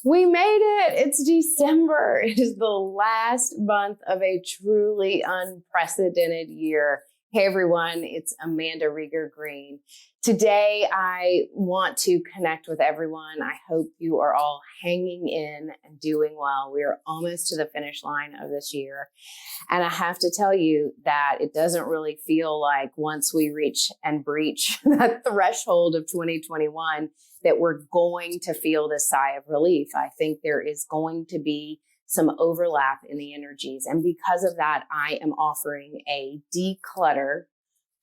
We made it. It's December. It is the last month of a truly unprecedented year. Hey, everyone. It's Amanda Rieger Green. Today, I want to connect with everyone. I hope you are all hanging in and doing well. We are almost to the finish line of this year. And I have to tell you that it doesn't really feel like once we reach and breach that threshold of 2021, that we're going to feel this sigh of relief. I think there is going to be some overlap in the energies. And because of that, I am offering a Declutter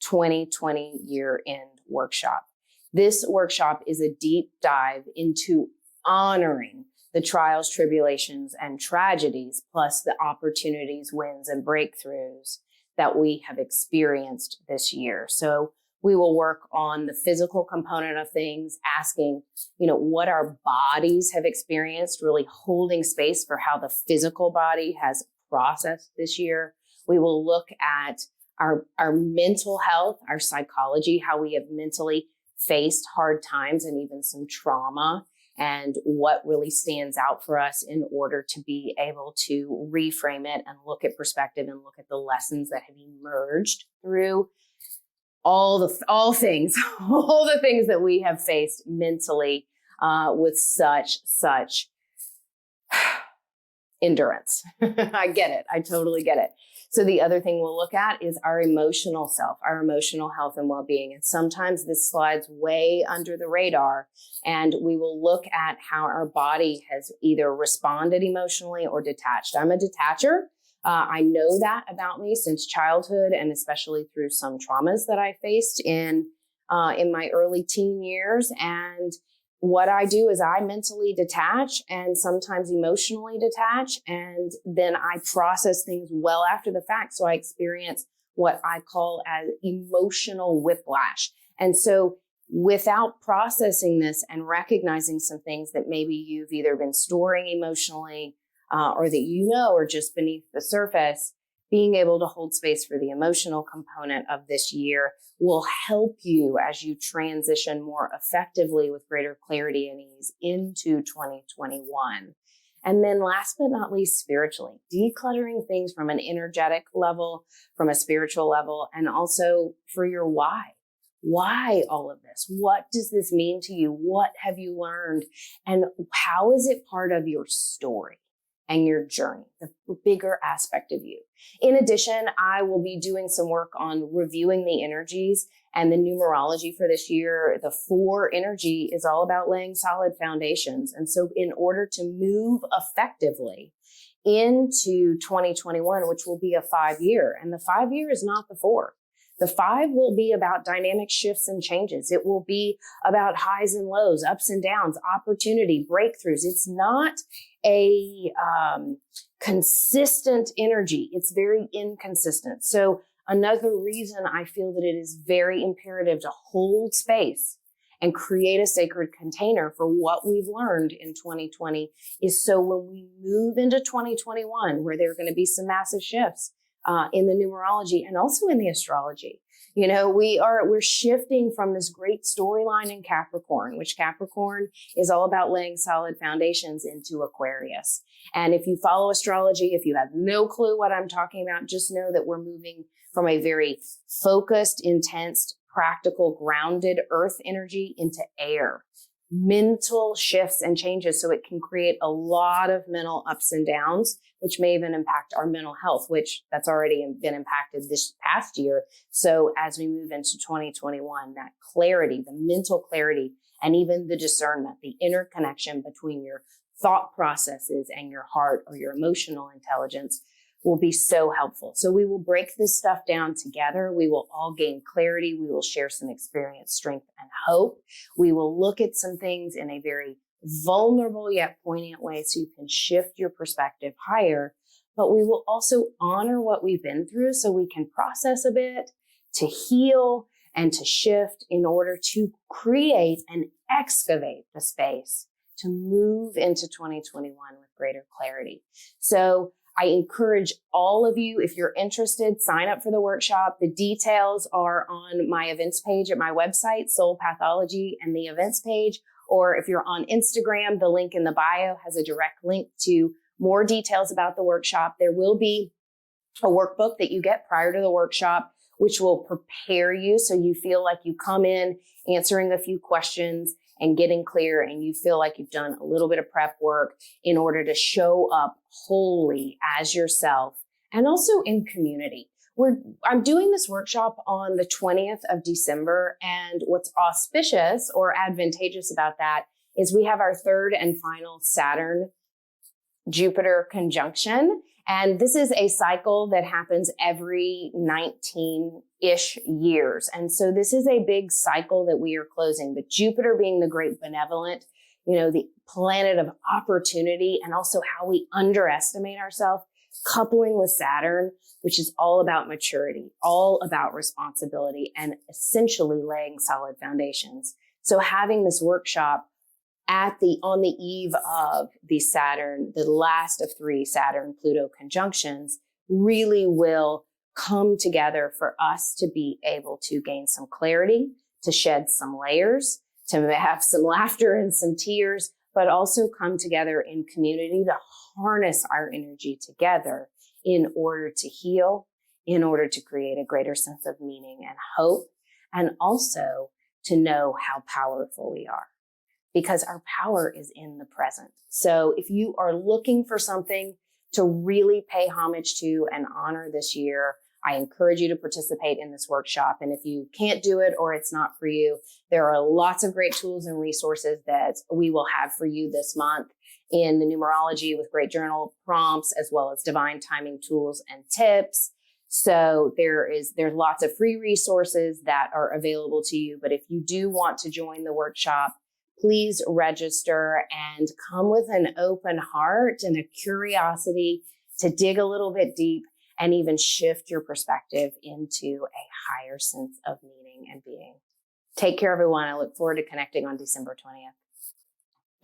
2020 year-end workshop. This workshop is a deep dive into honoring the trials, tribulations, and tragedies, plus the opportunities, wins, and breakthroughs that we have experienced this year. So we will work on the physical component of things, asking, what our bodies have experienced, really holding space for how the physical body has processed this year. We will look at our mental health, our psychology, how we have mentally faced hard times and even some trauma, and what really stands out for us in order to be able to reframe it and look at perspective and look at the lessons that have emerged through all the things that we have faced mentally with such endurance. I get it. I totally get it. So the other thing we'll look at is our emotional self, our emotional health and well-being. And sometimes this slides way under the radar, and we will look at how our body has either responded emotionally or detached. I'm a detacher. I know that about me since childhood, and especially through some traumas that I faced in my early teen years. And what I do is I mentally detach and sometimes emotionally detach, and then I process things well after the fact. So I experience what I call as emotional whiplash. And so without processing this and recognizing some things that maybe you've either been storing emotionally or that are just beneath the surface, being able to hold space for the emotional component of this year will help you as you transition more effectively with greater clarity and ease into 2021. And then last but not least, spiritually, decluttering things from an energetic level, from a spiritual level, and also for your why. Why all of this? What does this mean to you? What have you learned? And how is it part of your story and your journey, the bigger aspect of you? In addition, I will be doing some work on reviewing the energies and the numerology for this year. The 4 energy is all about laying solid foundations. And so in order to move effectively into 2021, which will be a 5-year, and the 5-year is not the 4. The 5 will be about dynamic shifts and changes. It will be about highs and lows, ups and downs, opportunity, breakthroughs. It's not a consistent energy. It's very inconsistent. So another reason I feel that it is very imperative to hold space and create a sacred container for what we've learned in 2020 is so when we move into 2021, where there are going to be some massive shifts in the numerology and also in the astrology. We're shifting from this great storyline in Capricorn, which Capricorn is all about laying solid foundations, into Aquarius. And if you follow astrology, if you have no clue what I'm talking about, just know that we're moving from a very focused, intense, practical, grounded earth energy into air. Mental shifts and changes, so it can create a lot of mental ups and downs, which may even impact our mental health, which that's already been impacted this past year. So as we move into 2021, that clarity, the mental clarity, and even the discernment, the interconnection between your thought processes and your heart or your emotional intelligence will be so helpful. So we will break this stuff down together. We will all gain clarity. We will share some experience, strength, and hope. We will look at some things in a very vulnerable yet poignant way so you can shift your perspective higher. But we will also honor what we've been through so we can process a bit, to heal and to shift in order to create and excavate the space to move into 2021 with greater clarity. So I encourage all of you, if you're interested, sign up for the workshop. The details are on my events page at my website, Soul Pathology, and the events page Or if you're on Instagram, the link in the bio has a direct link to more details about the workshop. There will be a workbook that you get prior to the workshop, which will prepare you so you feel like you come in answering a few questions and getting clear, and you feel like you've done a little bit of prep work in order to show up wholly as yourself and also in community. I'm doing this workshop on the 20th of December, and what's auspicious or advantageous about that is we have our third and final Saturn-Jupiter conjunction. And this is a cycle that happens every 19-ish years. And so this is a big cycle that we are closing. But Jupiter being the great benevolent, the planet of opportunity, and also how we underestimate ourselves, coupling with Saturn, which is all about maturity, all about responsibility, and essentially laying solid foundations. So having this workshop on the eve of the last of 3 Saturn-Pluto conjunctions, really will come together for us to be able to gain some clarity, to shed some layers, to have some laughter and some tears, but also come together in community to harness our energy together in order to heal, in order to create a greater sense of meaning and hope, and also to know how powerful we are. Because our power is in the present. So if you are looking for something to really pay homage to and honor this year, I encourage you to participate in this workshop. And if you can't do it or it's not for you, there are lots of great tools and resources that we will have for you this month in the numerology with great journal prompts, as well as divine timing tools and tips. So there's lots of free resources that are available to you. But if you do want to join the workshop, please register and come with an open heart and a curiosity to dig a little bit deep and even shift your perspective into a higher sense of meaning and being. Take care, everyone. I look forward to connecting on December 20th.